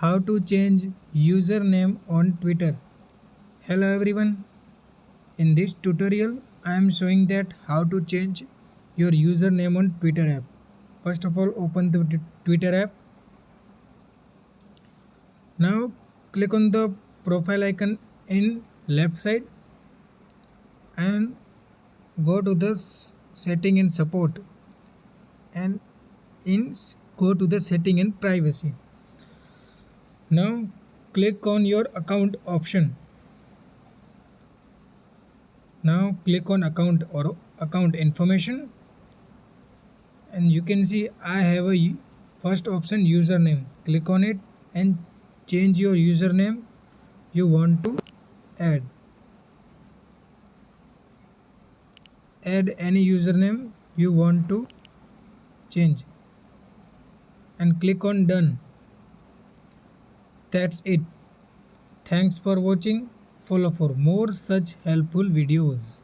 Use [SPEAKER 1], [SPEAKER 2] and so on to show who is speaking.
[SPEAKER 1] how to change username on Twitter. Hello everyone, in this tutorial I am showing that how to change your username on Twitter app. First of all, open the Twitter app. Now click on the profile icon in left side and go to the setting and support, and go to the setting and privacy. Now click on your account option. Now click on account or account information, and you can see I have a first option username. Click on it and change your username you want to add. Add any username you want to change and click on done. That's it. Thanks for watching. Follow for more such helpful videos.